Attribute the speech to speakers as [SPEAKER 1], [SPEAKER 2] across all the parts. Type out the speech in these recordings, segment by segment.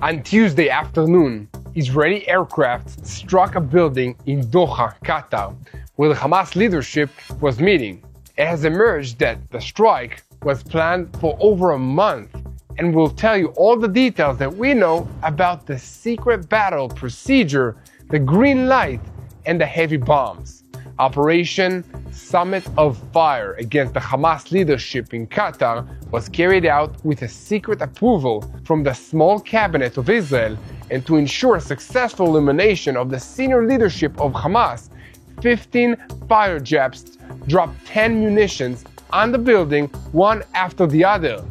[SPEAKER 1] On Tuesday afternoon, Israeli aircraft struck a building in Doha, Qatar, where the Hamas leadership was meeting. It has emerged that the strike was planned for over a month, and we'll tell you all the details that we know about the secret battle procedure, the green light, and the heavy bombs. Operation Summit of Fire against the Hamas leadership in Qatar was carried out with a secret approval from the small cabinet of Israel, and to ensure successful elimination of the senior leadership of Hamas, 15 fighter jets dropped 10 munitions on the building, one after the other.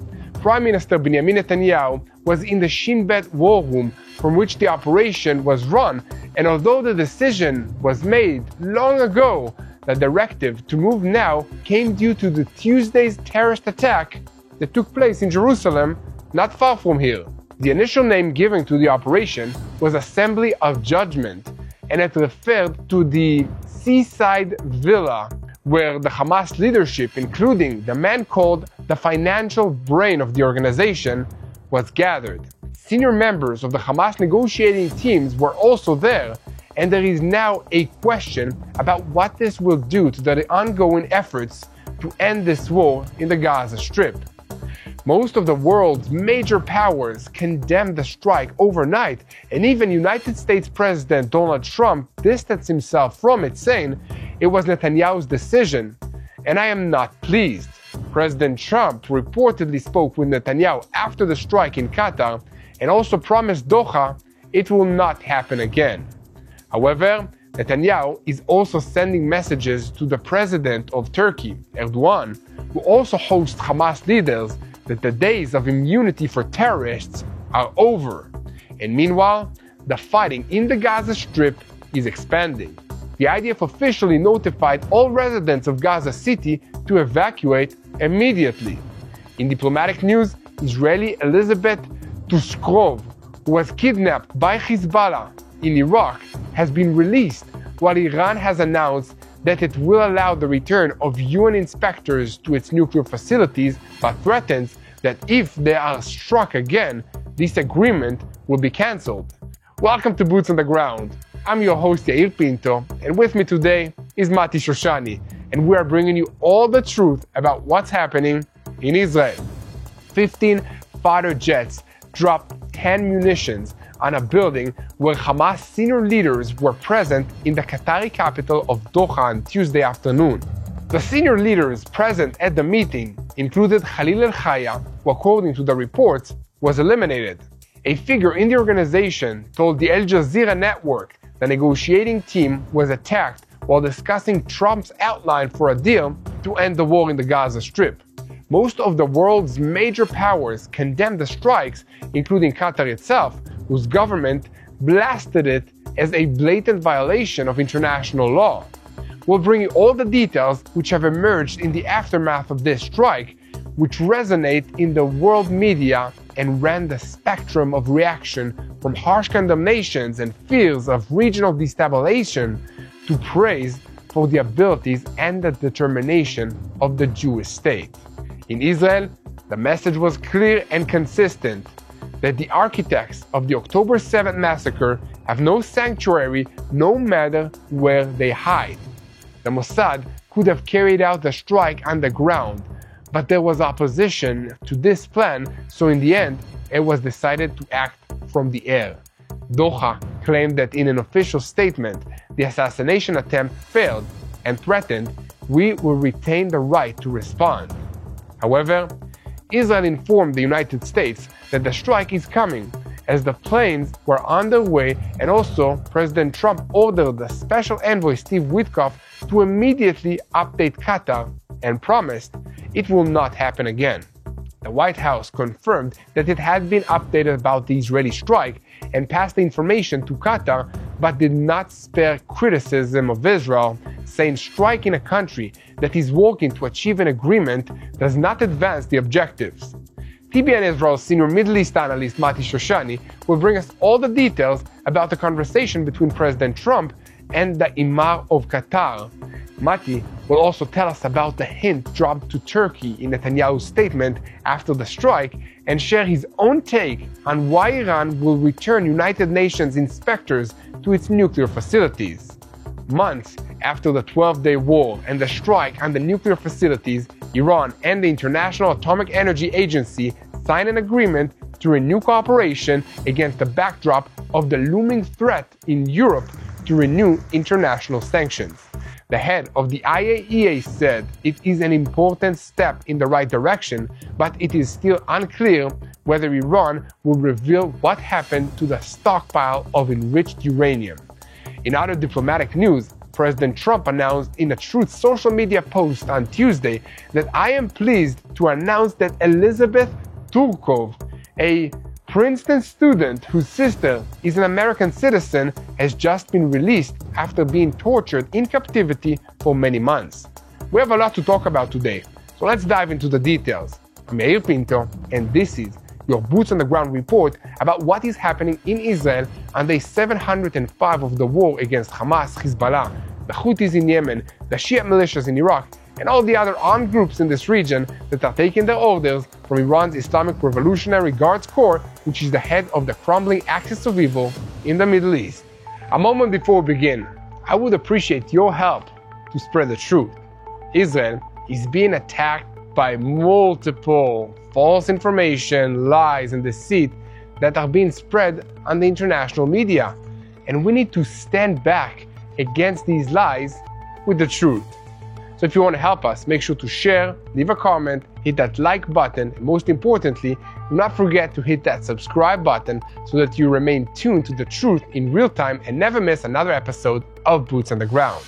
[SPEAKER 1] Prime Minister Benjamin Netanyahu was in the Shin Bet war room from which the operation was run, and although the decision was made long ago, the directive to move now came due to the Tuesday's terrorist attack that took place in Jerusalem, not far from here. The initial name given to the operation was Assembly of Judgment, and it referred to the seaside villa where the Hamas leadership, including the man called the financial brain of the organization, was gathered. Senior members of the Hamas negotiating teams were also there, and there is now a question about what this will do to the ongoing efforts to end this war in the Gaza Strip. Most of the world's major powers condemned the strike overnight, and even United States President Donald Trump distanced himself from it, saying it was Netanyahu's decision, and I am not pleased. President Trump reportedly spoke with Netanyahu after the strike in Qatar and also promised Doha it will not happen again. However, Netanyahu is also sending messages to the president of Turkey, Erdogan, who also hosts Hamas leaders, that the days of immunity for terrorists are over. And meanwhile, the fighting in the Gaza Strip is expanding. The IDF officially notified all residents of Gaza City to evacuate immediately. In diplomatic news, Israeli Elizabeth Tuskrov, who was kidnapped by Hezbollah in Iraq, has been released, while Iran has announced that it will allow the return of UN inspectors to its nuclear facilities, but threatens that if they are struck again, this agreement will be cancelled. Welcome to Boots on the Ground. I'm your host Yair Pinto, and with me today is Mati Shoshani, and we are bringing you all the truth about what's happening in Israel. 15 fighter jets dropped 10 munitions on a building where Hamas senior leaders were present in the Qatari capital of Doha on Tuesday afternoon. The senior leaders present at the meeting included Khalil al-Khaya, who according to the reports was eliminated. A figure in the organization told the Al Jazeera network the negotiating team was attacked while discussing Trump's outline for a deal to end the war in the Gaza Strip. Most of the world's major powers condemned the strikes, including Qatar itself, whose government blasted it as a blatant violation of international law. We'll bring you all the details which have emerged in the aftermath of this strike, which resonate in the world media and ran the spectrum of reaction from harsh condemnations and fears of regional destabilization to praise for the abilities and the determination of the Jewish state. In Israel, the message was clear and consistent that the architects of the October 7th massacre have no sanctuary no matter where they hide. The Mossad could have carried out the strike on the ground, but there was opposition to this plan, so in the end, it was decided to act from the air. Doha claimed that in an official statement, the assassination attempt failed and threatened, we will retain the right to respond. However, Israel informed the United States that the strike is coming, as the planes were on their way, and also President Trump ordered the special envoy Steve Witkoff to immediately update Qatar and promised it will not happen again. The White House confirmed that it had been updated about the Israeli strike and passed the information to Qatar, but did not spare criticism of Israel, saying striking a country that is working to achieve an agreement does not advance the objectives. TBN Israel senior Mideast analyst Mati Shoshani will bring us all the details about the conversation between President Trump and the Emir of Qatar. Mati will also tell us about the hint dropped to Turkey in Netanyahu's statement after the strike and share his own take on why Iran will return United Nations inspectors to its nuclear facilities. Months after the 12-day war and the strike on the nuclear facilities, Iran and the International Atomic Energy Agency signed an agreement to renew cooperation against the backdrop of the looming threat in Europe to renew international sanctions. The head of the IAEA said it is an important step in the right direction, but it is still unclear whether Iran will reveal what happened to the stockpile of enriched uranium. In other diplomatic news, President Trump announced in a Truth social media post on Tuesday that I am pleased to announce that Elizabeth Turkov, a Princeton student whose sister is an American citizen, has just been released after being tortured in captivity for many months. We have a lot to talk about today, so let's dive into the details. I'm Yair Pinto, and this is your Boots on the Ground report about what is happening in Israel on day 705 of the war against Hamas, Hezbollah, the Houthis in Yemen, the Shia militias in Iraq, and all the other armed groups in this region that are taking their orders from Iran's Islamic Revolutionary Guards Corps, which is the head of the crumbling axis of evil in the Middle East. A moment before we begin, I would appreciate your help to spread the truth. Israel is being attacked by multiple false information, lies, and deceit that are being spread on the international media. And we need to stand back against these lies with the truth. So if you want to help us, make sure to share, leave a comment, hit that like button, and most importantly, do not forget to hit that subscribe button so that you remain tuned to the truth in real time and never miss another episode of Boots on the Ground.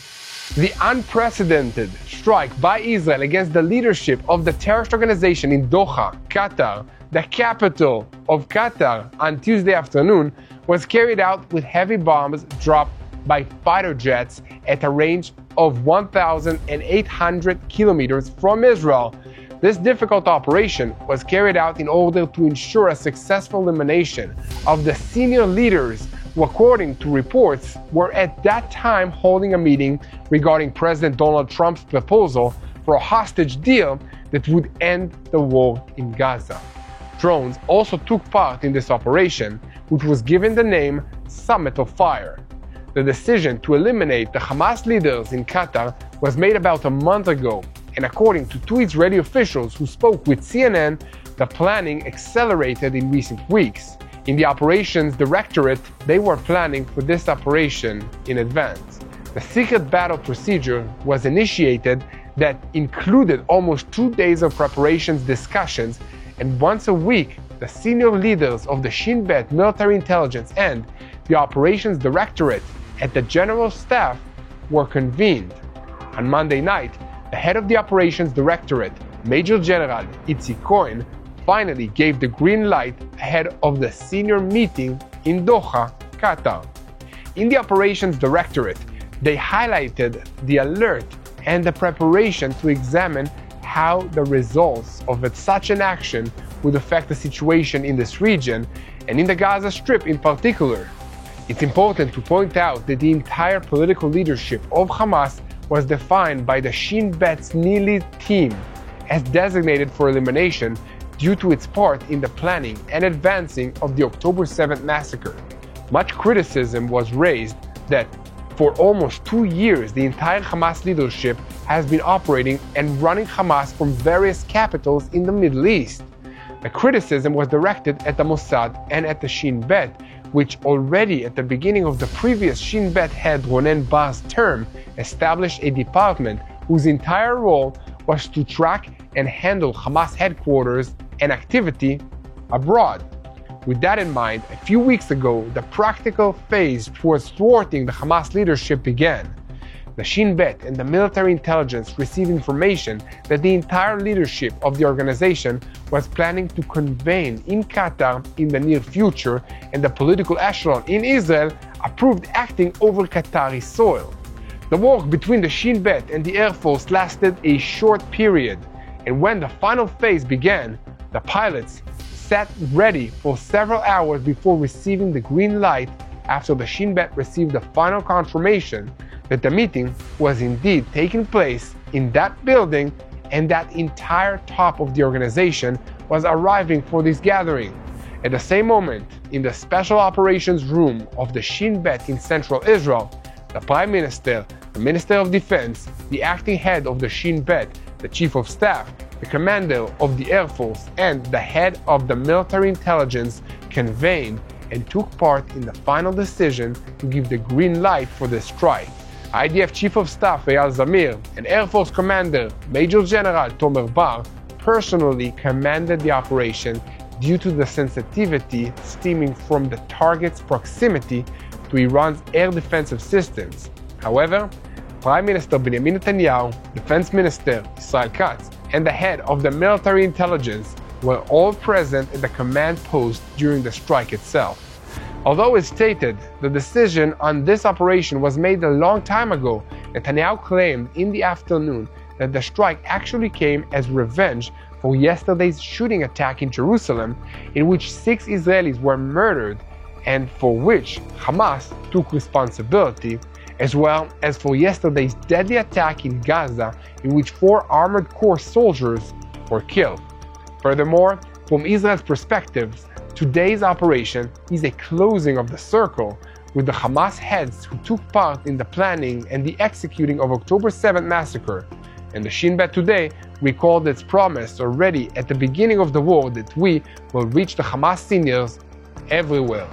[SPEAKER 1] The unprecedented strike by Israel against the leadership of the terrorist organization in Doha, Qatar, the capital of Qatar, on Tuesday afternoon, was carried out with heavy bombs dropped by fighter jets at a range of 1,800 kilometers from Israel. This difficult operation was carried out in order to ensure a successful elimination of the senior leaders who, according to reports, were at that time holding a meeting regarding President Donald Trump's proposal for a hostage deal that would end the war in Gaza. Drones also took part in this operation, which was given the name Summit of Fire. The decision to eliminate the Hamas leaders in Qatar was made about a month ago, and according to two Israeli officials who spoke with CNN, the planning accelerated in recent weeks. In the Operations Directorate, they were planning for this operation in advance. The secret battle procedure was initiated that included almost 2 days of preparations discussions, and once a week, the senior leaders of the Shin Bet military intelligence and the Operations Directorate at the General Staff were convened. On Monday night, the head of the Operations Directorate, Major General Itzik Cohen, finally gave the green light ahead of the senior meeting in Doha, Qatar. In the Operations Directorate, they highlighted the alert and the preparation to examine how the results of such an action would affect the situation in this region and in the Gaza Strip in particular. It's important to point out that the entire political leadership of Hamas was defined by the Shin Bet's Nili team as designated for elimination due to its part in the planning and advancing of the October 7th massacre. Much criticism was raised that for almost 2 years the entire Hamas leadership has been operating and running Hamas from various capitals in the Middle East. The criticism was directed at the Mossad and at the Shin Bet, which already at the beginning of the previous Shin Bet head Ronen Bar's term established a department whose entire role was to track and handle Hamas headquarters and activity abroad. With that in mind, a few weeks ago, the practical phase towards thwarting the Hamas leadership began. The Shin Bet and the military intelligence received information that the entire leadership of the organization was planning to convene in Qatar in the near future, and the political echelon in Israel approved acting over Qatari soil. The work between the Shin Bet and the Air Force lasted a short period, and when the final phase began, the pilots sat ready for several hours before receiving the green light after the Shin Bet received the final confirmation that the meeting was indeed taking place in that building and that entire top of the organization was arriving for this gathering. At the same moment, in the special operations room of the Shin Bet in central Israel, the Prime Minister, the Minister of Defense, the acting head of the Shin Bet, the Chief of Staff, the Commander of the Air Force, and the head of the military intelligence convened and took part in the final decision to give the green light for the strike. IDF Chief of Staff Eyal Zamir and Air Force Commander Major General Tomer Bar personally commanded the operation due to the sensitivity stemming from the target's proximity to Iran's air defensive systems. However, Prime Minister Benjamin Netanyahu, Defense Minister Israel Katz, and the head of the military intelligence were all present at the command post during the strike itself. Although it's stated the decision on this operation was made a long time ago, Netanyahu claimed in the afternoon that the strike actually came as revenge for yesterday's shooting attack in Jerusalem, in which 6 Israelis were murdered and for which Hamas took responsibility, as well as for yesterday's deadly attack in Gaza, in which 4 Armored Corps soldiers were killed. Furthermore, from Israel's perspective, today's operation is a closing of the circle with the Hamas heads who took part in the planning and the executing of October 7th massacre. And the Shin Bet today recalled its promise already at the beginning of the war that we will reach the Hamas seniors everywhere.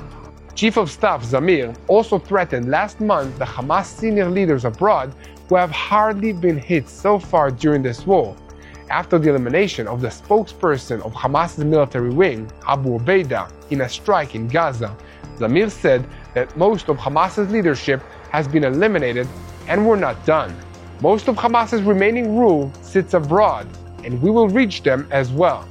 [SPEAKER 1] Chief of Staff Zamir also threatened last month the Hamas senior leaders abroad who have hardly been hit so far during this war. After the elimination of the spokesperson of Hamas's military wing, Abu Ubaidah, in a strike in Gaza, Zamir said that most of Hamas's leadership has been eliminated and we're not done. Most of Hamas's remaining rule sits abroad, and we will reach them as well.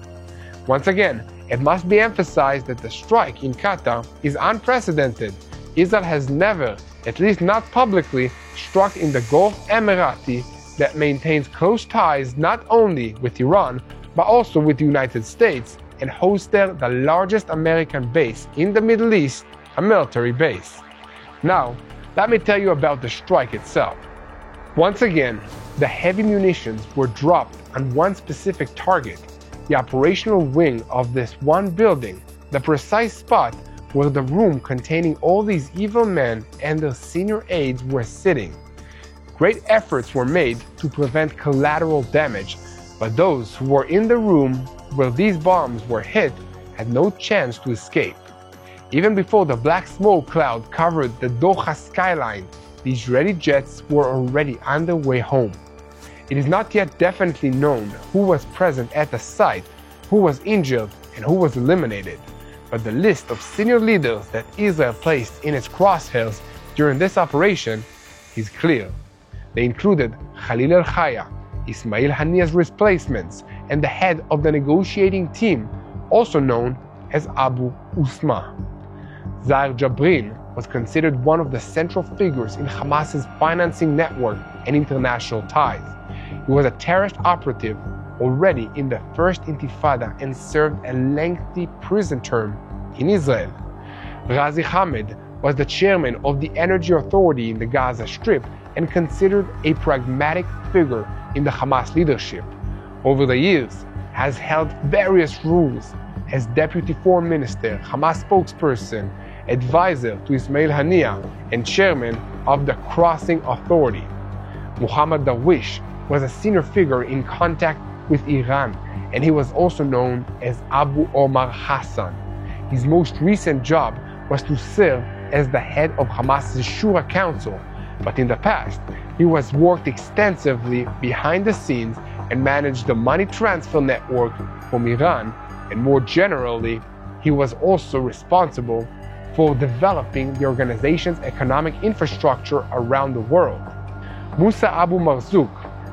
[SPEAKER 1] Once again, it must be emphasized that the strike in Qatar is unprecedented. Israel has never, at least not publicly, struck in the Gulf Emirati that maintains close ties not only with Iran, but also with the United States, and hosts there the largest American base in the Middle East, a military base. Now, let me tell you about the strike itself. Once again, the heavy munitions were dropped on one specific target, the operational wing of this one building, the precise spot where the room containing all these evil men and their senior aides were sitting. Great efforts were made to prevent collateral damage, but those who were in the room where these bombs were hit had no chance to escape. Even before the black smoke cloud covered the Doha skyline, the Israeli jets were already on their way home. It is not yet definitely known who was present at the site, who was injured, and who was eliminated, but the list of senior leaders that Israel placed in its crosshairs during this operation is clear. They included Khalil al-Haya, Ismail Hania's replacements, and the head of the negotiating team, also known as Abu Usma. Yair Jabrin was considered one of the central figures in Hamas's financing network and international ties. He was a terrorist operative already in the First Intifada and served a lengthy prison term in Israel. Ghazi Hamed was the chairman of the Energy Authority in the Gaza Strip and considered a pragmatic figure in the Hamas leadership. Over the years, has held various roles as Deputy Foreign Minister, Hamas spokesperson, advisor to Ismail Hania, and chairman of the Crossing Authority. Muhammad Darwish was a senior figure in contact with Iran, and he was also known as Abu Omar Hassan. His most recent job was to serve as the head of Hamas's Shura Council, but in the past, he has worked extensively behind the scenes and managed the money transfer network from Iran, and more generally, he was also responsible for developing the organization's economic infrastructure around the world. Musa Abu Marzouk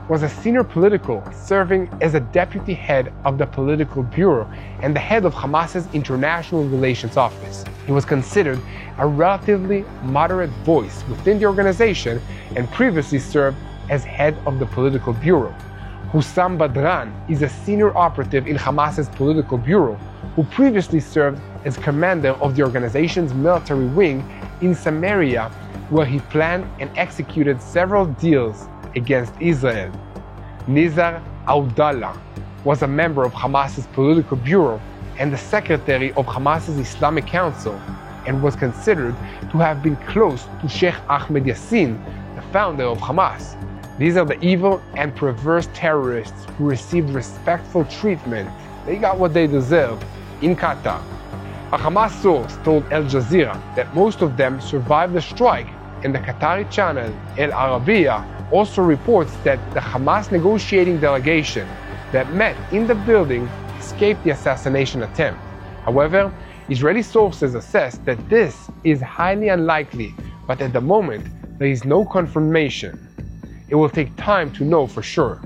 [SPEAKER 1] was a senior political serving as a deputy head of the political bureau and the head of Hamas's international relations office. He was considered a relatively moderate voice within the organization and previously served as head of the political bureau. Hussam Badran is a senior operative in Hamas's political bureau who previously served as commander of the organization's military wing in Samaria, where he planned and executed several deals against Israel. Nizar Abdullah was a member of Hamas's political bureau and the secretary of Hamas's Islamic Council, and was considered to have been close to Sheikh Ahmed Yassin, the founder of Hamas. These are the evil and perverse terrorists who received respectful treatment. They got what they deserve in Qatar. A Hamas source told Al Jazeera that most of them survived the strike, and the Qatari channel El Arabiya also reports that the Hamas negotiating delegation that met in the building escaped the assassination attempt. However, Israeli sources assess that this is highly unlikely, but at the moment there is no confirmation. It will take time to know for sure.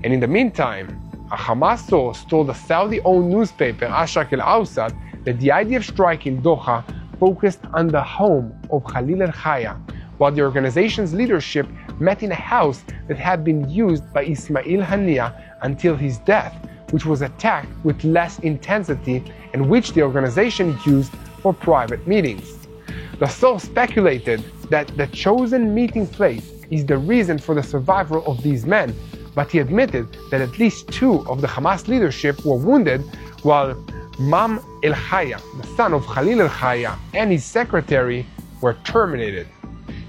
[SPEAKER 1] And in the meantime, a Hamas source told the Saudi-owned newspaper Ashrak al-Awsat that the idea of striking Doha focused on the home of Khalil al-Khaya, while the organization's leadership met in a house that had been used by Ismail Haniyeh until his death, which was attacked with less intensity and which the organization used for private meetings. The source speculated that the chosen meeting place is the reason for the survival of these men, but he admitted that at least 2 of the Hamas leadership were wounded, while Mam el-Khaya, the son of Khalil al-Khaya, and his secretary were terminated.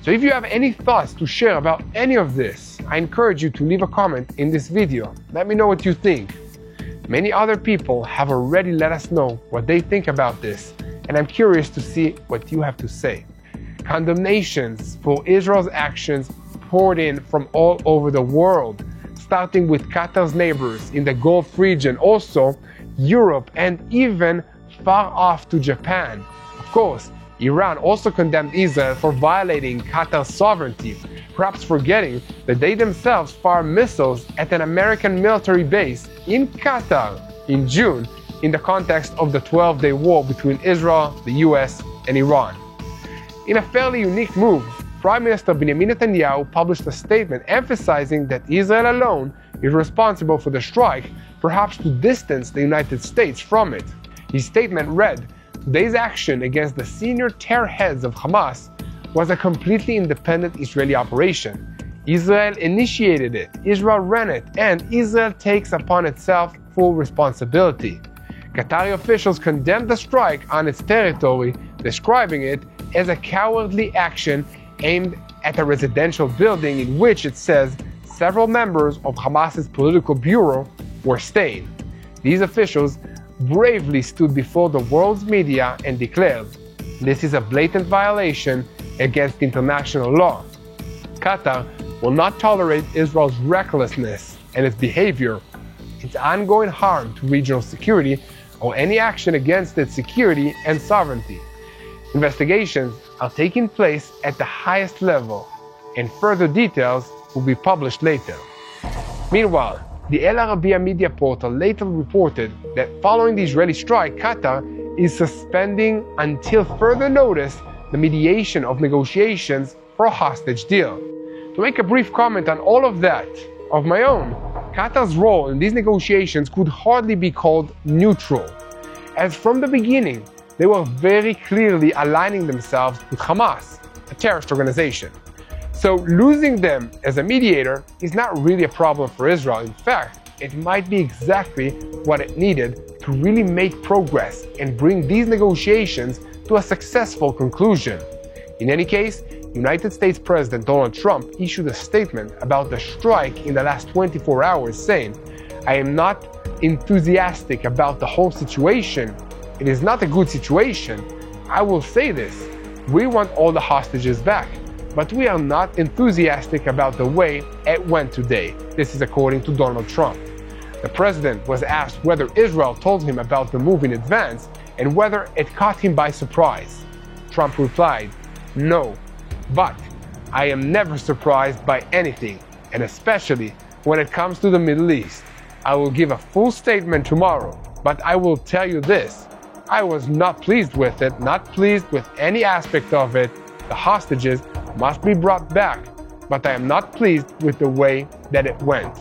[SPEAKER 1] So if you have any thoughts to share about any of this, I encourage you to leave a comment in this video. Let me know what you think. Many other people have already let us know what they think about this, and I'm curious to see what you have to say. Condemnations for Israel's actions poured in from all over the world, starting with Qatar's neighbors in the Gulf region, also Europe, and even far off to Japan. Of course, Iran also condemned Israel for violating Qatar's sovereignty, perhaps forgetting that they themselves fired missiles at an American military base in Qatar in June in the context of the 12-day war between Israel, the US, and Iran. In a fairly unique move, Prime Minister Benjamin Netanyahu published a statement emphasizing that Israel alone is responsible for the strike, perhaps to distance the United States from it. His statement read, "Today's action against the senior terror heads of Hamas was a completely independent Israeli operation. Israel initiated it, Israel ran it, and Israel takes upon itself full responsibility." Qatari officials condemned the strike on its territory, describing it as a cowardly action aimed at a residential building in which, it says, several members of Hamas's political bureau were staying. These officials bravely stood before the world's media and declared, "This is a blatant violation against international law. Qatar will not tolerate Israel's recklessness and its behavior, its ongoing harm to regional security, or any action against its security and sovereignty." Investigations are taking place at the highest level, and further details will be published later. Meanwhile, the El Arabiya media portal later reported that following the Israeli strike, Qatar is suspending until further notice the mediation of negotiations for a hostage deal. To make a brief comment on all of that of my own, Qatar's role in these negotiations could hardly be called neutral, as from the beginning they were very clearly aligning themselves with Hamas, a terrorist organization. So losing them as a mediator is not really a problem for Israel. In fact, it might be exactly what it needed to really make progress and bring these negotiations to a successful conclusion. In any case, United States President Donald Trump issued a statement about the strike in the last 24 hours saying, "I am not enthusiastic about the whole situation. It is not a good situation. I will say this. We want all the hostages back, but we are not enthusiastic about the way it went today." This is according to Donald Trump. The president was asked whether Israel told him about the move in advance and whether it caught him by surprise. Trump replied, "No, but I am never surprised by anything, and especially when it comes to the Middle East. I will give a full statement tomorrow, but I will tell you this. I was not pleased with it, not pleased with any aspect of it. The hostages must be brought back, but I am not pleased with the way that it went."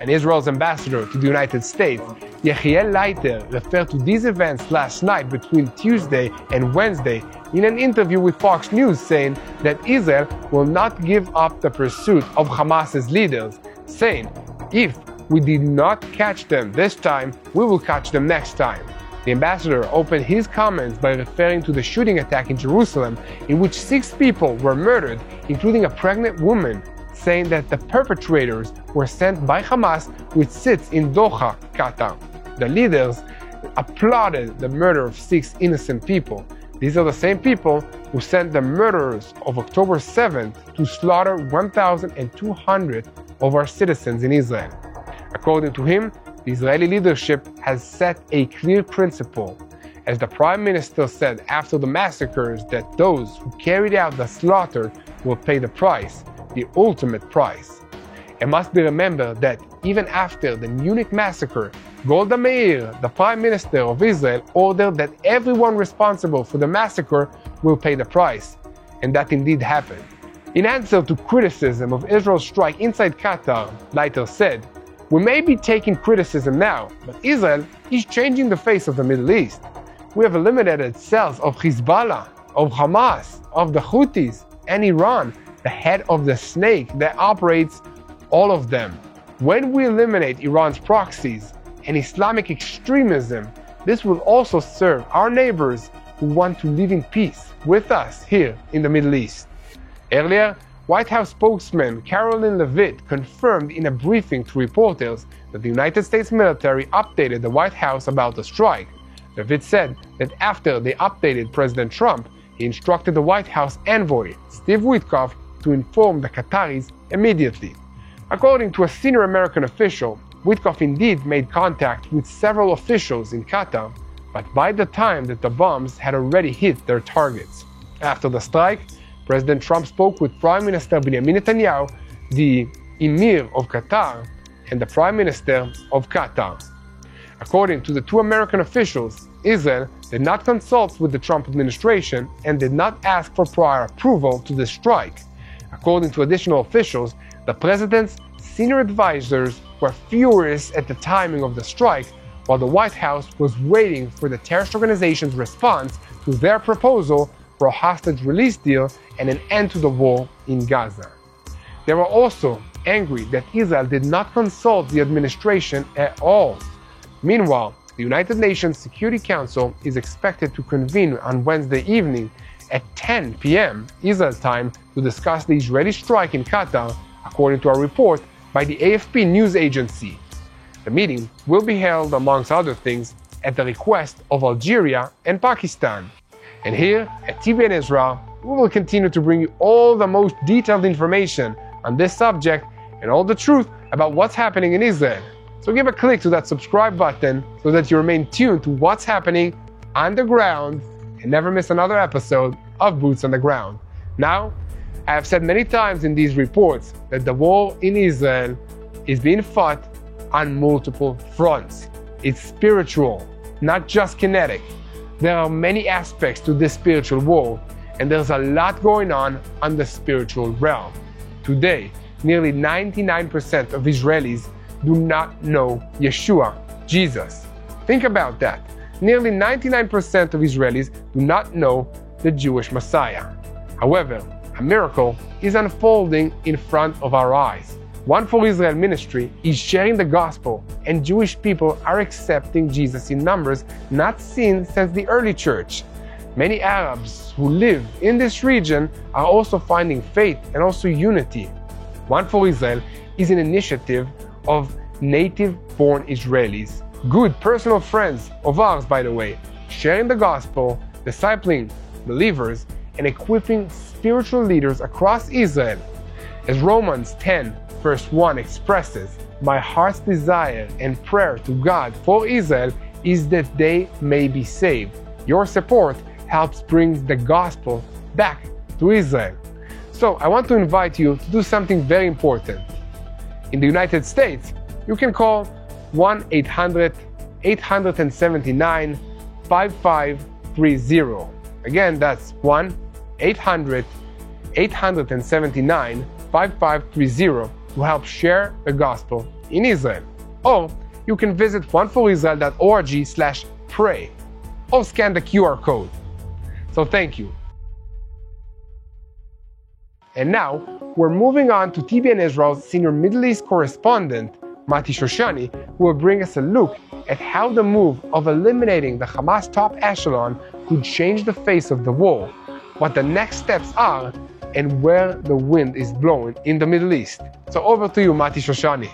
[SPEAKER 1] And Israel's ambassador to the United States Yair referred to these events last night between Tuesday and Wednesday in an interview with Fox News, saying that Israel will not give up the pursuit of Hamas's leaders, saying, "If we did not catch them this time, we will catch them next time." The ambassador opened his comments by referring to the shooting attack in Jerusalem, in which 6 people were murdered, including a pregnant woman, saying that the perpetrators were sent by Hamas, which sits in Doha, Qatar. The leaders applauded the murder of 6 innocent people. These are the same people who sent the murderers of October 7th to slaughter 1,200 of our citizens in Israel. According to him, the Israeli leadership has set a clear principle, as the Prime Minister said after the massacres, that those who carried out the slaughter will pay the price, the ultimate price. It must be remembered that even after the Munich massacre, Golda Meir, the Prime Minister of Israel, ordered that everyone responsible for the massacre will pay the price, and that indeed happened. In answer to criticism of Israel's strike inside Qatar, Leiter said, "We may be taking criticism now, but Israel is changing the face of the Middle East. We have eliminated cells of Hezbollah, of Hamas, of the Houthis, and Iran, the head of the snake that operates all of them. When we eliminate Iran's proxies and Islamic extremism, this will also serve our neighbors who want to live in peace with us here in the Middle East." Earlier, White House spokesman Caroline Leavitt confirmed in a briefing to reporters that the United States military updated the White House about the strike. Leavitt said that after they updated President Trump, he instructed the White House envoy, Steve Witkoff, to inform the Qataris immediately. According to a senior American official, Witkoff indeed made contact with several officials in Qatar, but by the time that the bombs had already hit their targets. After the strike, President Trump spoke with Prime Minister Benjamin Netanyahu, the Emir of Qatar, and the Prime Minister of Qatar. According to the 2 American officials, Israel did not consult with the Trump administration and did not ask for prior approval to the strike. According to additional officials, the president's senior advisors were furious at the timing of the strike, while the White House was waiting for the terrorist organization's response to their proposal for a hostage release deal and an end to the war in Gaza. They were also angry that Israel did not consult the administration at all. Meanwhile, the United Nations Security Council is expected to convene on Wednesday evening at 10 p.m. Israel time to discuss the Israeli strike in Qatar, according to a report by the AFP news agency. The meeting will be held, amongst other things, at the request of Algeria and Pakistan. And here at TBN Israel, we will continue to bring you all the most detailed information on this subject and all the truth about what's happening in Israel. So give a click to that subscribe button so that you remain tuned to what's happening on the ground and never miss another episode of Boots on the Ground. Now, I have said many times in these reports that the war in Israel is being fought on multiple fronts. It's spiritual, not just kinetic. There are many aspects to this spiritual war, and there's a lot going on the spiritual realm. Today, nearly 99% of Israelis do not know Yeshua, Jesus. Think about that. Nearly 99% of Israelis do not know the Jewish Messiah. However, a miracle is unfolding in front of our eyes. One for Israel ministry is sharing the gospel, and Jewish people are accepting Jesus in numbers not seen since the early church. Many Arabs who live in this region are also finding faith and also unity. One for Israel is an initiative of native-born Israelis, good personal friends of ours, by the way, sharing the gospel, discipling believers, and equipping spiritual leaders across Israel. As Romans 10 verse 1 expresses, "My heart's desire and prayer to God for Israel is that they may be saved." Your support helps bring the gospel back to Israel. So I want to invite you to do something very important. In the United States, you can call 1-800-879-5530. Again, that's 1-800-879-5530 to help share the gospel in Israel. Or you can visit oneforisrael.org/pray or scan the QR code. So thank you. And now, we're moving on to TBN Israel's senior Middle East correspondent, Mati Shoshani, who will bring us a look at how the move of eliminating the Hamas top echelon could change the face of the war, what the next steps are, and where the wind is blowing in the Middle East. So over to you, Mati Shoshani.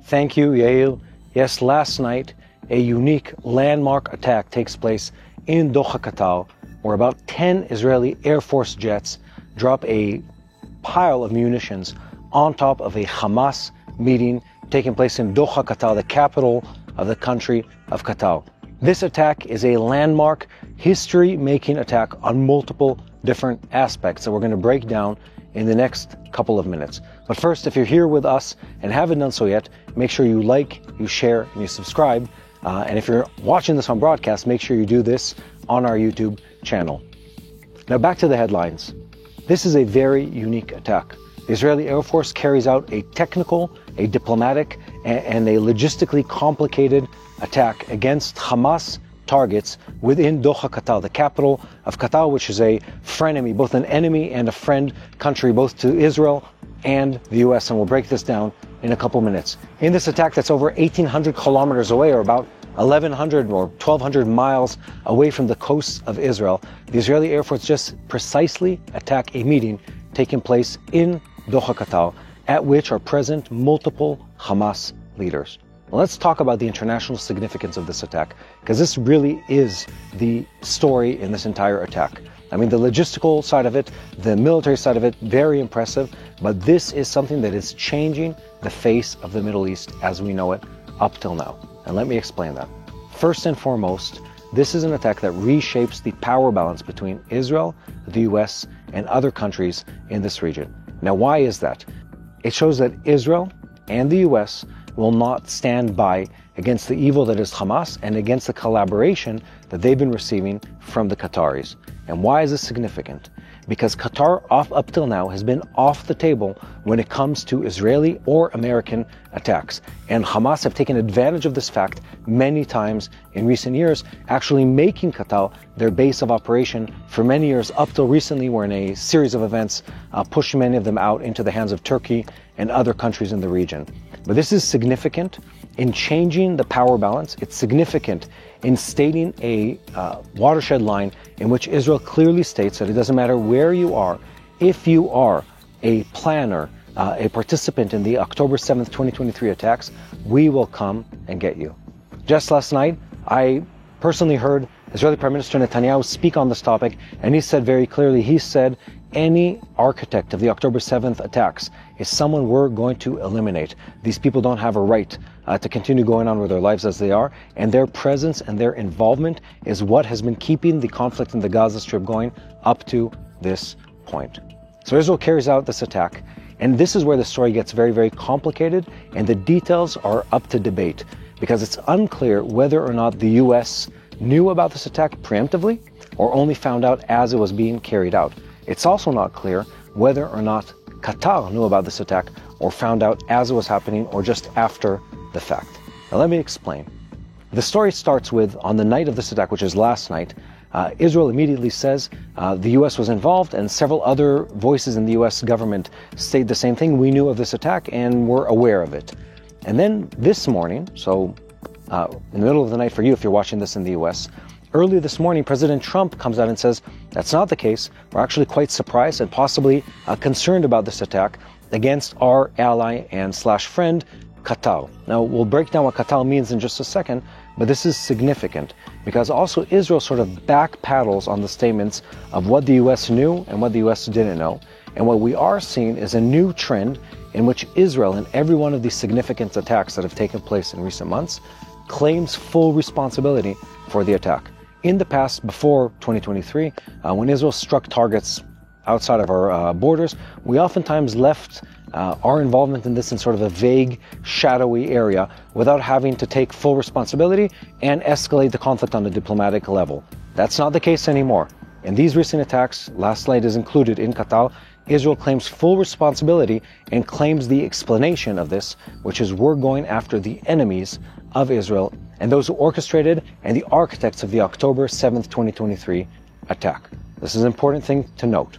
[SPEAKER 2] Thank you, Yair. Yes, last night, a unique landmark attack takes place in Doha, Qatar, where about 10 Israeli Air Force jets drop a pile of munitions on top of a Hamas meeting taking place in Doha, Qatar, the capital of the country of Qatar. This attack is a landmark, history-making attack on multiple different aspects that we're going to break down in the next couple of minutes. But first, if you're here with us and haven't done so yet, make sure you like, you share, and you subscribe. And if you're watching this on broadcast, make sure you do this on our YouTube channel. Now back to the headlines. This is a very unique attack. The Israeli Air Force carries out a technical, a diplomatic, and a logistically complicated attack against Hamas targets within Doha, Qatar, the capital of Qatar, which is a frenemy, both an enemy and a friend country, both to Israel and the US, and we'll break this down in a couple minutes. In this attack that's over 1,800 kilometers away, or about 1,100 or 1,200 miles away from the coast of Israel, the Israeli Air Force just precisely attacked a meeting taking place in Doha, Qatar, at which are present multiple Hamas leaders. Well, let's talk about the international significance of this attack, because this really is the story in this entire attack. I mean, the logistical side of it, the military side of it, very impressive, but this is something that is changing the face of the Middle East as we know it up till now. And let me explain that. First and foremost, this is an attack that reshapes the power balance between Israel, the US, and other countries in this region. Now, why is that? It shows that Israel and the US will not stand by against the evil that is Hamas and against the collaboration that they've been receiving from the Qataris. And why is this significant? Because Qatar, up till now, has been off the table when it comes to Israeli or American attacks. And Hamas have taken advantage of this fact many times in recent years, actually making Qatar their base of operation for many years, up till recently, where in a series of events pushed many of them out into the hands of Turkey and other countries in the region. But this is significant in changing the power balance. It's significant in stating a watershed line in which Israel clearly states that it doesn't matter where you are, if you are a planner, a participant in the October 7th, 2023 attacks, we will come and get you. Just last night, I personally heard Israeli Prime Minister Netanyahu speak on this topic, and he said very clearly, he said, any architect of the October 7th attacks is someone we're going to eliminate. These people don't have a right to continue going on with their lives as they are, and their presence and their involvement is what has been keeping the conflict in the Gaza Strip going up to this point. So Israel carries out this attack, and this is where the story gets very, very complicated, and the details are up to debate, because it's unclear whether or not the US knew about this attack preemptively or only found out as it was being carried out. It's also not clear whether or not Qatar knew about this attack or found out as it was happening or just after the fact. Now let me explain. The story starts with, on the night of this attack, which is last night, Israel immediately says the US was involved, and several other voices in the US government state the same thing. We knew of this attack and were aware of it. And then this morning, so in the middle of the night for you if you're watching this in the US, early this morning, President Trump comes out and says, that's not the case. We're actually quite surprised and possibly concerned about this attack against our ally and / friend, Qatar. Now, we'll break down what Qatar means in just a second, but this is significant because also Israel sort of backpedals on the statements of what the US knew and what the US didn't know. And what we are seeing is a new trend in which Israel, in every one of these significant attacks that have taken place in recent months, claims full responsibility for the attack. In the past, before 2023, when Israel struck targets outside of our borders, we oftentimes left our involvement in this in sort of a vague, shadowy area without having to take full responsibility and escalate the conflict on a diplomatic level. That's not the case anymore. In these recent attacks, last night is included in Qatar, Israel claims full responsibility and claims the explanation of this, which is we're going after the enemies of Israel and those who orchestrated and the architects of the October 7th, 2023 attack. This is an important thing to note.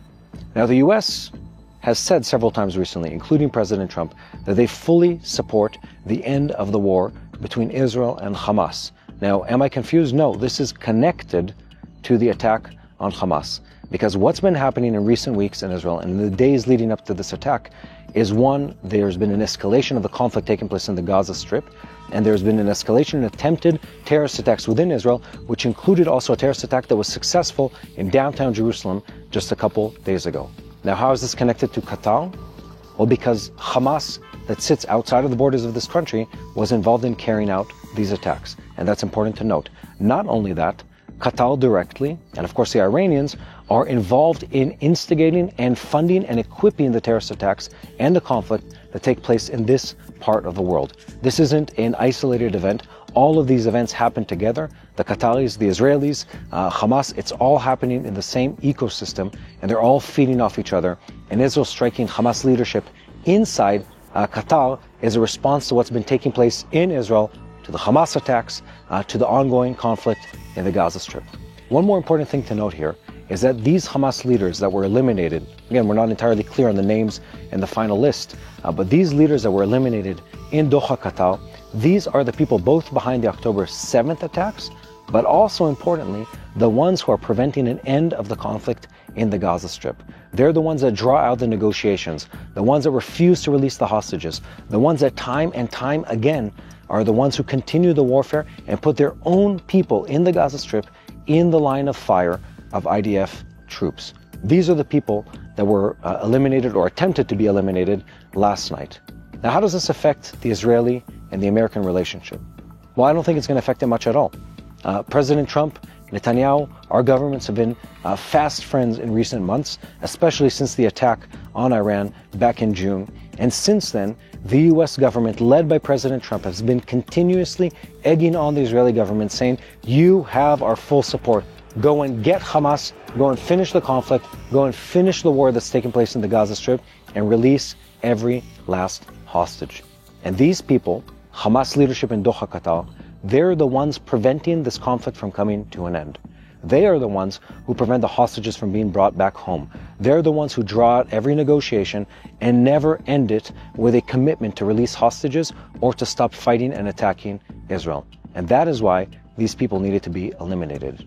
[SPEAKER 2] Now, the U.S. has said several times recently, including President Trump, that they fully support the end of the war between Israel and Hamas. Now, am I confused? No, this is connected to the attack on Hamas. Because what's been happening in recent weeks in Israel and in the days leading up to this attack is, one, there's been an escalation of the conflict taking place in the Gaza Strip, and there's been an escalation in attempted terrorist attacks within Israel, which included also a terrorist attack that was successful in downtown Jerusalem just a couple days ago. Now, how is this connected to Qatar? Well, because Hamas, that sits outside of the borders of this country, was involved in carrying out these attacks. And that's important to note. Not only that, Qatar directly, and of course the Iranians, are involved in instigating and funding and equipping the terrorist attacks and the conflict that take place in this part of the world. This isn't an isolated event. All of these events happen together. The Qataris, the Israelis, Hamas, it's all happening in the same ecosystem, and they're all feeding off each other. And Israel striking Hamas leadership inside Qatar is a response to what's been taking place in Israel, to the Hamas attacks, to the ongoing conflict in the Gaza Strip. One more important thing to note here is that these Hamas leaders that were eliminated, again, we're not entirely clear on the names in the final list, but these leaders that were eliminated in Doha, Qatar, these are the people both behind the October 7th attacks, but also importantly, the ones who are preventing an end of the conflict in the Gaza Strip. They're the ones that draw out the negotiations, the ones that refuse to release the hostages, the ones that time and time again are the ones who continue the warfare and put their own people in the Gaza Strip in the line of fire of IDF troops. These are the people that were eliminated or attempted to be eliminated last night. Now, how does this affect the Israeli and the American relationship? Well, I don't think it's going to affect it much at all. President Trump, Netanyahu, our governments have been fast friends in recent months, especially since the attack on Iran back in June. And since then, the U.S. government, led by President Trump, has been continuously egging on the Israeli government, saying, you have our full support. Go and get Hamas, go and finish the conflict, go and finish the war that's taking place in the Gaza Strip, and release every last hostage. And these people, Hamas leadership in Doha, Qatar, they're the ones preventing this conflict from coming to an end. They are the ones who prevent the hostages from being brought back home. They're the ones who draw out every negotiation and never end it with a commitment to release hostages or to stop fighting and attacking Israel. And that is why these people needed to be eliminated.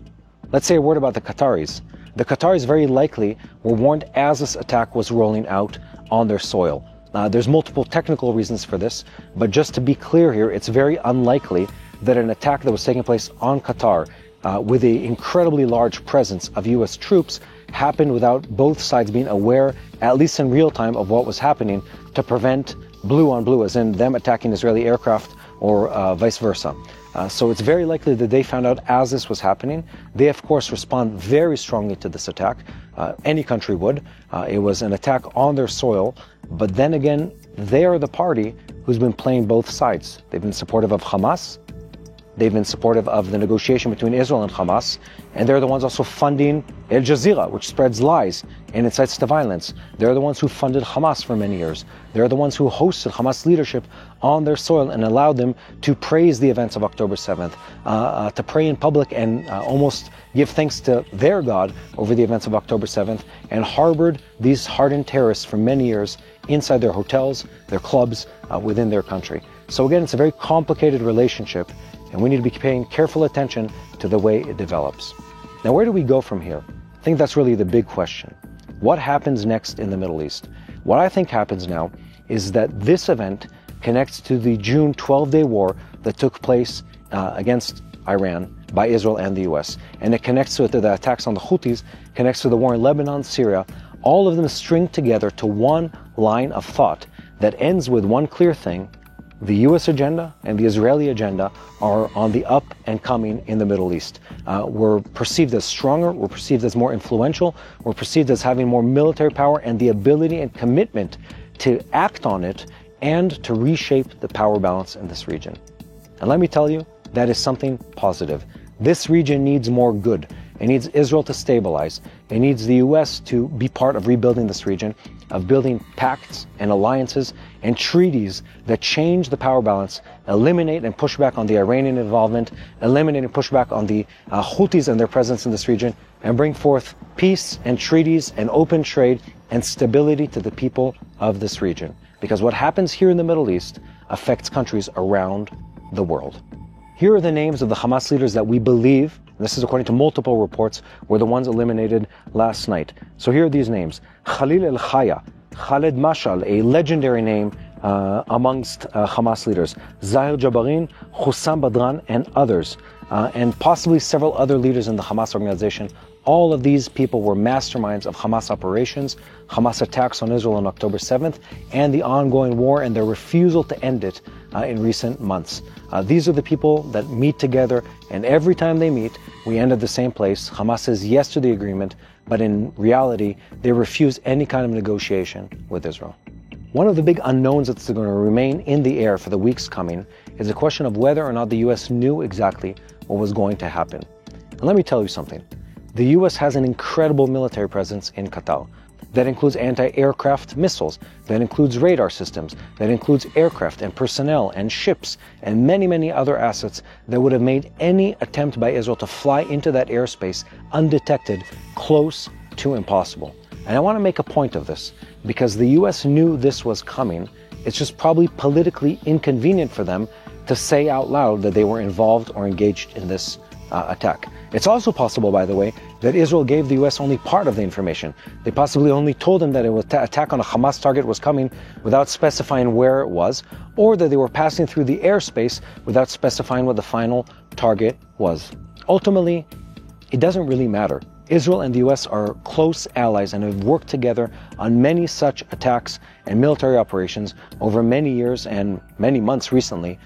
[SPEAKER 2] Let's say a word about the Qataris. The Qataris very likely were warned as this attack was rolling out on their soil. There's multiple technical reasons for this, but just to be clear here, it's very unlikely that an attack that was taking place on Qatar with an incredibly large presence of U.S. troops happened without both sides being aware, at least in real time, of what was happening to prevent blue on blue, as in them attacking Israeli aircraft or vice versa. So it's very likely that they found out as this was happening. They, of course, respond very strongly to this attack. Any country would. It was an attack on their soil. But then again, they are the party who's been playing both sides. They've been supportive of Hamas. They've been supportive of the negotiation between Israel and Hamas, and they're the ones also funding Al Jazeera, which spreads lies and incites to violence. They're the ones who funded Hamas for many years. They're the ones who hosted Hamas leadership on their soil and allowed them to praise the events of October 7th, to pray in public and almost give thanks to their God over the events of October 7th, and harbored these hardened terrorists for many years inside their hotels, their clubs, within their country. So again, it's a very complicated relationship, and we need to be paying careful attention to the way it develops. Now, where do we go from here? I think that's really the big question. What happens next in the Middle East? What I think happens now is that this event connects to the June 12-day war that took place against Iran by Israel and the US. And it connects to the attacks on the Houthis, connects to the war in Lebanon, Syria. All of them string together to one line of thought that ends with one clear thing: the U.S. agenda and the Israeli agenda are on the up and coming in the Middle East. We're perceived as stronger, we're perceived as more influential, we're perceived as having more military power and the ability and commitment to act on it and to reshape the power balance in this region. And let me tell you, that is something positive. This region needs more good. It needs Israel to stabilize. It needs the U.S. to be part of rebuilding this region. of building pacts and alliances and treaties that change the power balance, eliminate and push back on the Iranian involvement, eliminate and push back on the Houthis and their presence in this region, and bring forth peace and treaties and open trade and stability to the people of this region. Because what happens here in the Middle East affects countries around the world. Here are the names of the Hamas leaders that we believe, and this is according to multiple reports, were the ones eliminated last night. So here are these names: Khalil el-Khaya, Khaled Mashal, a legendary name amongst Hamas leaders, Zahir Jabarin, Hussam Badran, and others, and possibly several other leaders in the Hamas organization. All of these people were masterminds of Hamas operations, Hamas attacks on Israel on October 7th, and the ongoing war and their refusal to end it in recent months. These are the people that meet together, and every time they meet, we end at the same place. Hamas says yes to the agreement, but in reality, they refuse any kind of negotiation with Israel. One of the big unknowns that's going to remain in the air for the weeks coming is the question of whether or not the U.S. knew exactly what was going to happen. And let me tell you something. The U.S. has an incredible military presence in Qatar. That includes anti-aircraft missiles, that includes radar systems, that includes aircraft and personnel and ships and many, many other assets that would have made any attempt by Israel to fly into that airspace undetected close to impossible. And I want to make a point of this because the U.S. knew this was coming. It's just probably politically inconvenient for them to say out loud that they were involved or engaged in this attack. It's also possible, by the way, that Israel gave the U.S. only part of the information. They possibly only told them that an attack on a Hamas target was coming without specifying where it was, or that they were passing through the airspace without specifying what the final target was. Ultimately, it doesn't really matter. Israel and the U.S. are close allies and have worked together on many such attacks and military operations over many years and many months recently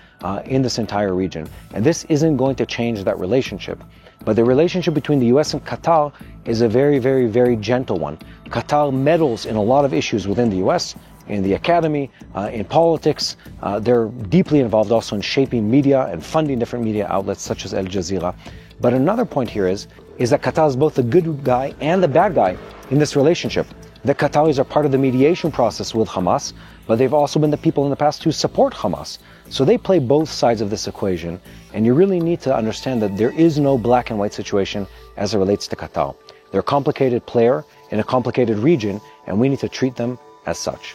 [SPEAKER 2] in this entire region. And this isn't going to change that relationship. But the relationship between the U.S. and Qatar is a very, very, very gentle one. Qatar meddles in a lot of issues within the U.S., in the academy, in politics. They're deeply involved also in shaping media and funding different media outlets such as Al Jazeera. But another point here is that Qatar is both the good guy and the bad guy in this relationship. The Qataris are part of the mediation process with Hamas, but they've also been the people in the past who support Hamas. So they play both sides of this equation, and you really need to understand that there is no black and white situation as it relates to Qatar. They're a complicated player in a complicated region, and we need to treat them as such.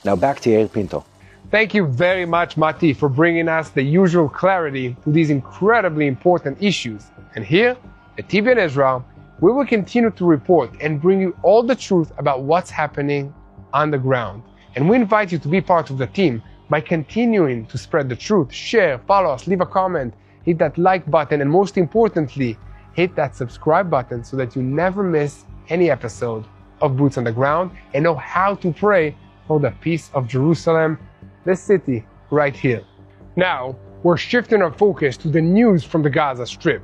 [SPEAKER 2] Now back to Yair Pinto.
[SPEAKER 1] Thank you very much, Mati, for bringing us the usual clarity to these incredibly important issues. And here at TBN Israel, we will continue to report and bring you all the truth about what's happening on the ground. And we invite you to be part of the team by continuing to spread the truth, share, follow us, leave a comment, hit that like button, and most importantly, hit that subscribe button so that you never miss any episode of Boots on the Ground and know how to pray for the peace of Jerusalem, this city right here. Now, we're shifting our focus to the news from the Gaza Strip.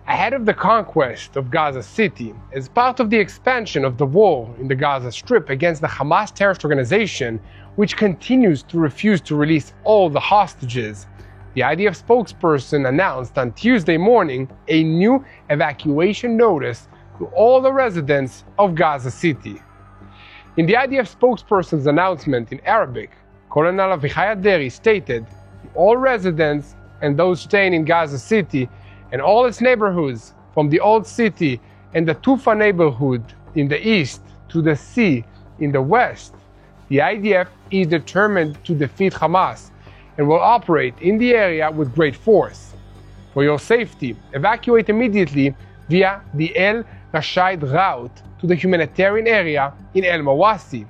[SPEAKER 1] Ahead of the conquest of Gaza City, as part of the expansion of the war in the Gaza Strip against the Hamas terrorist organization, which continues to refuse to release all the hostages, the IDF spokesperson announced on Tuesday morning a new evacuation notice to all the residents of Gaza City. In the IDF spokesperson's announcement in Arabic, Colonel Avichai Aderi stated, all residents and those staying in Gaza City and all its neighborhoods, from the Old City and the Tufa neighborhood in the east to the sea in the west, the IDF is determined to defeat Hamas and will operate in the area with great force. For your safety, evacuate immediately via the El Rashid route to the humanitarian area in El Mawasi.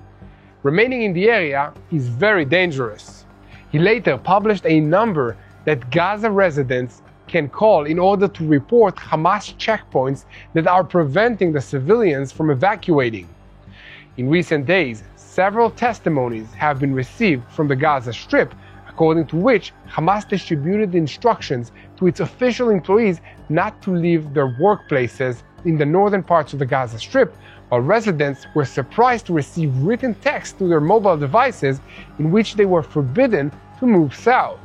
[SPEAKER 1] Remaining in the area is very dangerous. He later published a number that Gaza residents can call in order to report Hamas checkpoints that are preventing the civilians from evacuating. In recent days, several testimonies have been received from the Gaza Strip, according to which Hamas distributed instructions to its official employees not to leave their workplaces in the northern parts of the Gaza Strip, while residents were surprised to receive written text to their mobile devices in which they were forbidden to move south.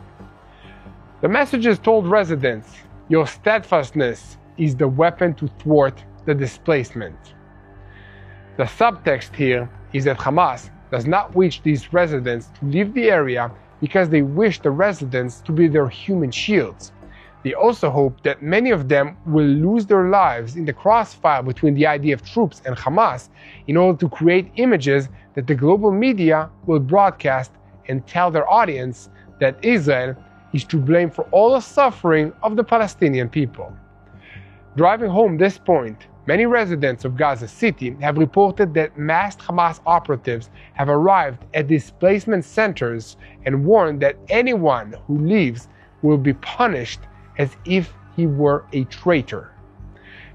[SPEAKER 1] The messages told residents, your steadfastness is the weapon to thwart the displacement. The subtext here is that Hamas does not wish these residents to leave the area because they wish the residents to be their human shields. They also hope that many of them will lose their lives in the crossfire between the IDF troops and Hamas in order to create images that the global media will broadcast and tell their audience that Israel is to blame for all the suffering of the Palestinian people. Driving home this point, many residents of Gaza City have reported that masked Hamas operatives have arrived at displacement centers and warned that anyone who leaves will be punished as if he were a traitor.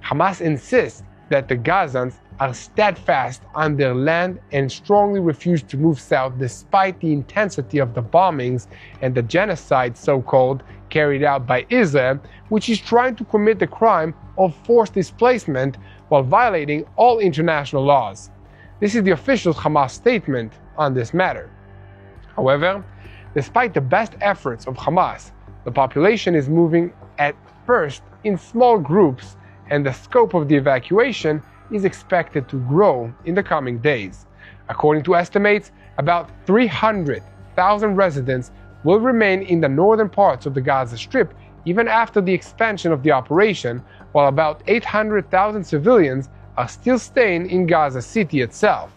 [SPEAKER 1] Hamas insists that the Gazans are steadfast on their land and strongly refuse to move south despite the intensity of the bombings and the genocide, so-called, carried out by Israel, which is trying to commit the crime of forced displacement while violating all international laws. This is the official Hamas statement on this matter. However, despite the best efforts of Hamas, the population is moving at first in small groups, and the scope of the evacuation is expected to grow in the coming days. According to estimates, about 300,000 residents will remain in the northern parts of the Gaza Strip even after the expansion of the operation, while about 800,000 civilians are still staying in Gaza City itself.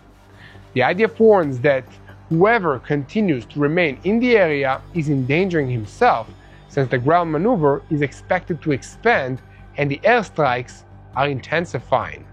[SPEAKER 1] The IDF warns that whoever continues to remain in the area is endangering himself, since the ground maneuver is expected to expand and the airstrikes are intensifying.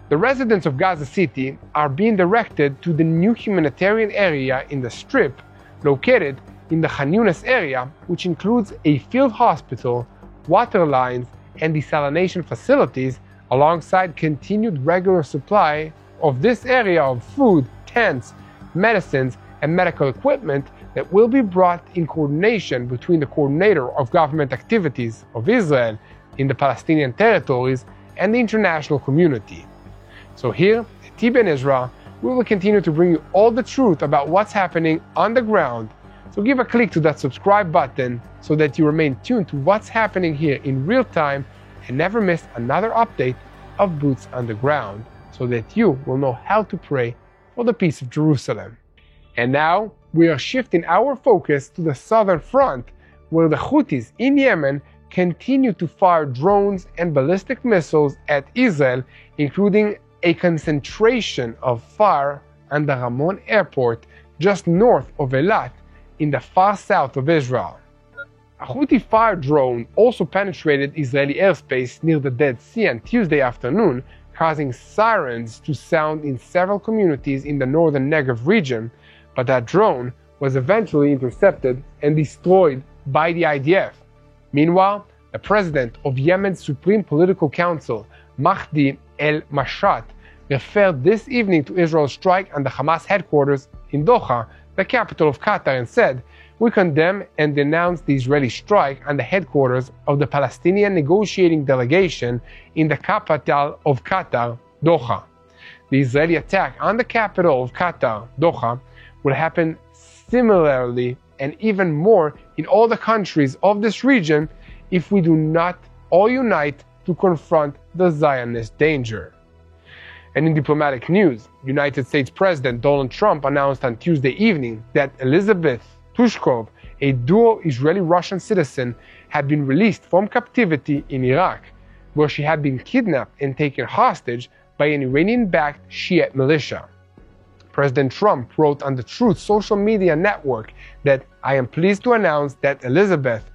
[SPEAKER 1] The residents of Gaza City are being directed to the new humanitarian area in the Strip, located in the Khan Yunis area, which includes a field hospital, water lines, and desalination facilities, alongside continued regular supply of this area of food, tents, medicines, and medical equipment that will be brought in coordination between the coordinator of government activities of Israel in the Palestinian territories and the international community. So here at TBN Israel, we will continue to bring you all the truth about what's happening on the ground. So give a click to that subscribe button so that you remain tuned to what's happening here in real time and never miss another update of Boots on the Ground, so that you will know how to pray for the peace of Jerusalem. And now, we are shifting our focus to the southern front, where the Houthis in Yemen continue to fire drones and ballistic missiles at Israel, including a concentration of fire on the Ramon airport just north of Eilat in the far south of Israel. A Houthi fire drone also penetrated Israeli airspace near the Dead Sea on Tuesday afternoon, causing sirens to sound in several communities in the northern Negev region, but that drone was eventually intercepted and destroyed by the IDF. Meanwhile, the president of Yemen's Supreme Political Council, Mahdi el-Mashat, referred this evening to Israel's strike on the Hamas headquarters in Doha, the capital of Qatar, and said, "We condemn and denounce the Israeli strike on the headquarters of the Palestinian negotiating delegation in the capital of Qatar, Doha." The Israeli attack on the capital of Qatar, Doha, will happen similarly and even more in all the countries of this region if we do not all unite to confront the Zionist danger. And in diplomatic news, United States President Donald Trump announced on Tuesday evening that Elizabeth Tushkov, a dual Israeli-Russian citizen, had been released from captivity in Iraq, where she had been kidnapped and taken hostage by an Iranian-backed Shiite militia. President Trump wrote on the Truth social media network that, "I am pleased to announce that Elizabeth,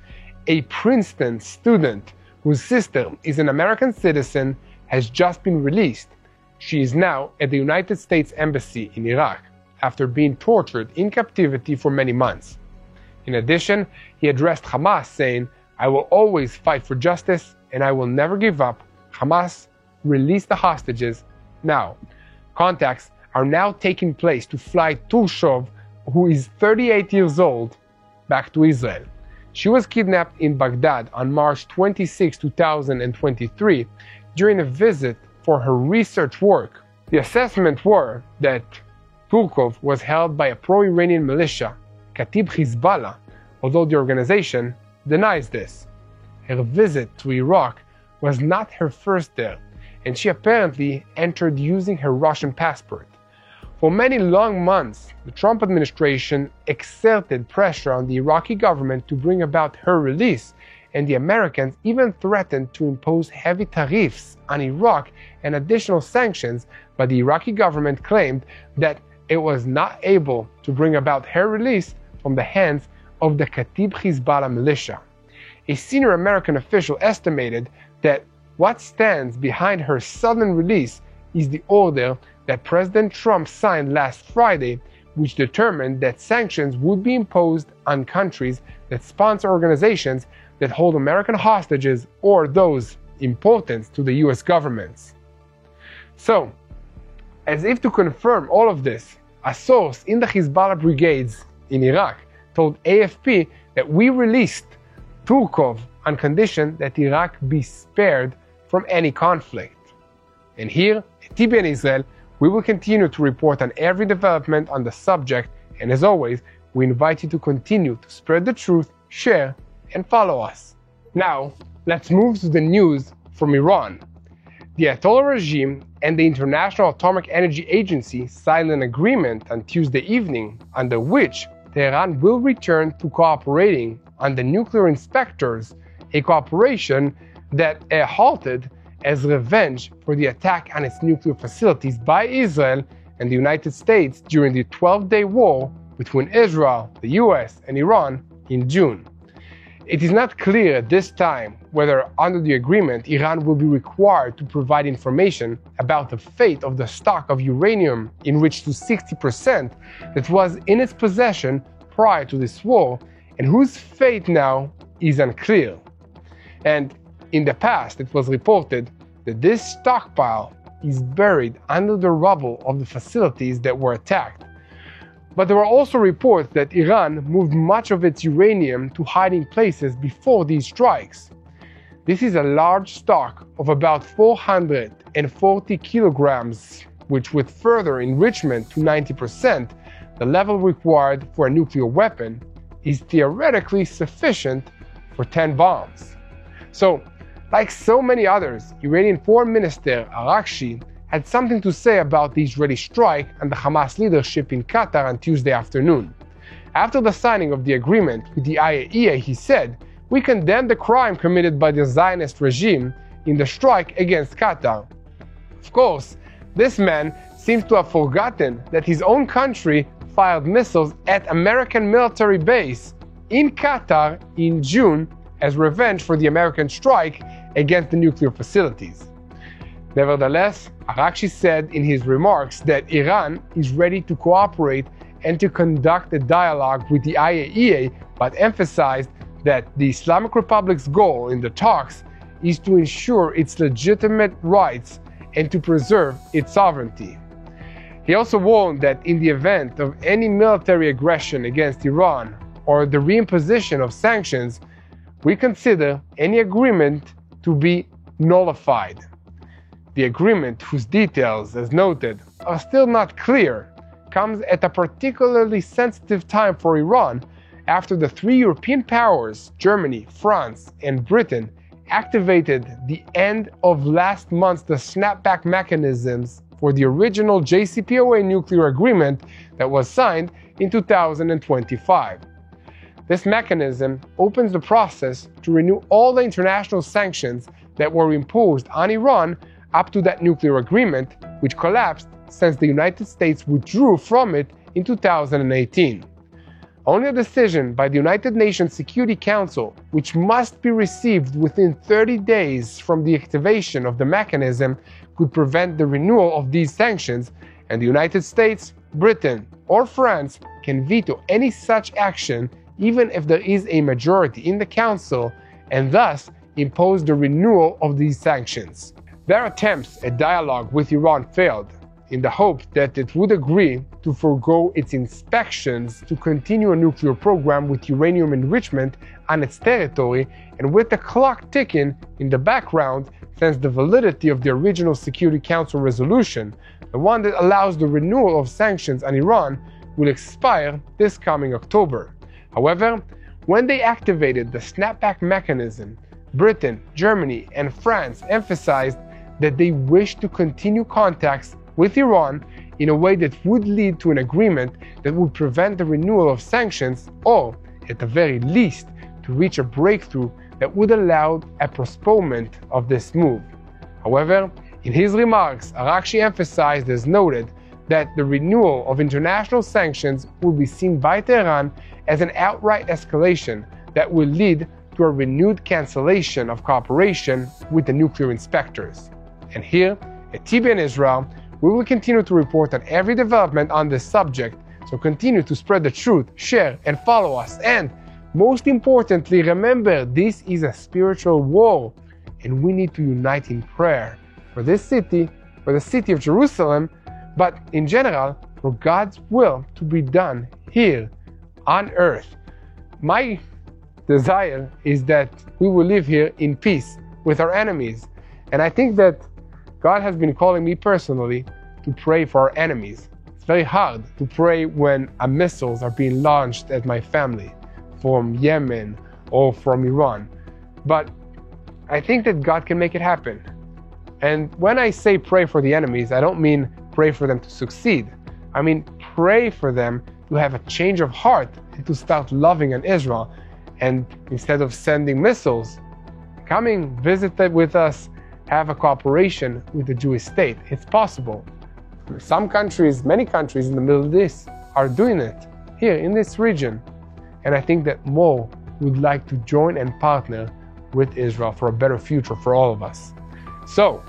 [SPEAKER 1] a Princeton student whose sister is an American citizen, has just been released. She is now at the United States Embassy in Iraq after being tortured in captivity for many months." In addition, he addressed Hamas, saying, "I will always fight for justice and I will never give up. Hamas, release the hostages now." Contacts are now taking place to fly Tushkov, who is 38 years old, back to Israel. She was kidnapped in Baghdad on March 26, 2023, during a visit for her research work. The assessment were that Tushkov was held by a pro-Iranian militia, Katib Hezbollah, although the organization denies this. Her visit to Iraq was not her first there, and she apparently entered using her Russian passport. For many long months, the Trump administration exerted pressure on the Iraqi government to bring about her release, and the Americans even threatened to impose heavy tariffs on Iraq and additional sanctions, but the Iraqi government claimed that it was not able to bring about her release from the hands of the Katib Hezbollah militia. A senior American official estimated that what stands behind her sudden release is the order that President Trump signed last Friday, which determined that sanctions would be imposed on countries that sponsor organizations that hold American hostages or those important to the US government. So, as if to confirm all of this, a source in the Hezbollah brigades in Iraq told AFP that we released Turkov on condition that Iraq be spared from any conflict. And here at TBN Israel, we will continue to report on every development on the subject, and as always, we invite you to continue to spread the truth, share, and follow us. Now, let's move to the news from Iran. The Ayatollah regime and the International Atomic Energy Agency signed an agreement on Tuesday evening under which Tehran will return to cooperating on the nuclear inspectors, a cooperation that halted as revenge for the attack on its nuclear facilities by Israel and the United States during the 12-day war between Israel, the US, and Iran in June. It is not clear at this time whether, under the agreement, Iran will be required to provide information about the fate of the stock of uranium enriched to 60% that was in its possession prior to this war, and whose fate now is unclear. And in the past, it was reported that this stockpile is buried under the rubble of the facilities that were attacked. But there were also reports that Iran moved much of its uranium to hiding places before these strikes. This is a large stock of about 440 kilograms, which with further enrichment to 90%, the level required for a nuclear weapon, is theoretically sufficient for 10 bombs. So, like so many others, Iranian Foreign Minister Arakshi had something to say about the Israeli strike and the Hamas leadership in Qatar on Tuesday afternoon. After the signing of the agreement with the IAEA, he said, "We condemn the crime committed by the Zionist regime in the strike against Qatar." Of course, this man seems to have forgotten that his own country fired missiles at American military base in Qatar in June as revenge for the American strike against the nuclear facilities. Nevertheless, Arakshi said in his remarks that Iran is ready to cooperate and to conduct a dialogue with the IAEA, but emphasized that the Islamic Republic's goal in the talks is to ensure its legitimate rights and to preserve its sovereignty. He also warned that in the event of any military aggression against Iran or the reimposition of sanctions, we consider any agreement to be nullified. The agreement, whose details, as noted, are still not clear, comes at a particularly sensitive time for Iran after the three European powers, Germany, France, and Britain, activated the end of last month the snapback mechanisms for the original JCPOA nuclear agreement that was signed in 2025. This mechanism opens the process to renew all the international sanctions that were imposed on Iran up to that nuclear agreement, which collapsed since the United States withdrew from it in 2018. Only a decision by the United Nations Security Council, which must be received within 30 days from the activation of the mechanism, could prevent the renewal of these sanctions, and the United States, Britain, or France can veto any such action even if there is a majority in the Council, and thus impose the renewal of these sanctions. Their attempts at dialogue with Iran failed, in the hope that it would agree to forego its inspections to continue a nuclear program with uranium enrichment on its territory, and with the clock ticking in the background since the validity of the original Security Council resolution, the one that allows the renewal of sanctions on Iran, will expire this coming October. However, when they activated the snapback mechanism, Britain, Germany, and France emphasized that they wish to continue contacts with Iran in a way that would lead to an agreement that would prevent the renewal of sanctions, or, at the very least, to reach a breakthrough that would allow a postponement of this move. However, in his remarks, Arakshi emphasized, as noted, that the renewal of international sanctions will be seen by Tehran as an outright escalation that will lead to a renewed cancellation of cooperation with the nuclear inspectors. And here, at TBN Israel, we will continue to report on every development on this subject, so continue to spread the truth, share, and follow us. And most importantly, remember, this is a spiritual war, and we need to unite in prayer for this city, for the city of Jerusalem, but in general, for God's will to be done here on earth. My desire is that we will live here in peace with our enemies. And I think that God has been calling me personally to pray for our enemies. It's very hard to pray when missiles are being launched at my family from Yemen or from Iran. But I think that God can make it happen. And when I say pray for the enemies, I don't mean pray for them to succeed. I mean pray for them to have a change of heart and to start loving on Israel. And instead of sending missiles, coming, visit with us, have a cooperation with the Jewish state. It's possible. Some countries, many countries in the Middle East are doing it here in this region. And I think that more would like to join and partner with Israel for a better future for all of us. So,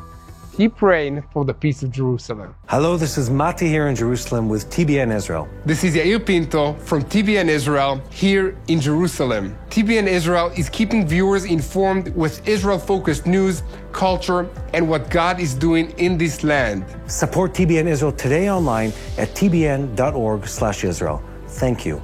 [SPEAKER 1] keep praying for the peace of Jerusalem.
[SPEAKER 2] Hello, this is Mati here in Jerusalem with TBN Israel.
[SPEAKER 1] This is Yair Pinto from TBN Israel here in Jerusalem. TBN Israel is keeping viewers informed with Israel-focused news, culture, and what God is doing in this land.
[SPEAKER 2] Support TBN Israel today online at tbn.org/Israel. Thank you.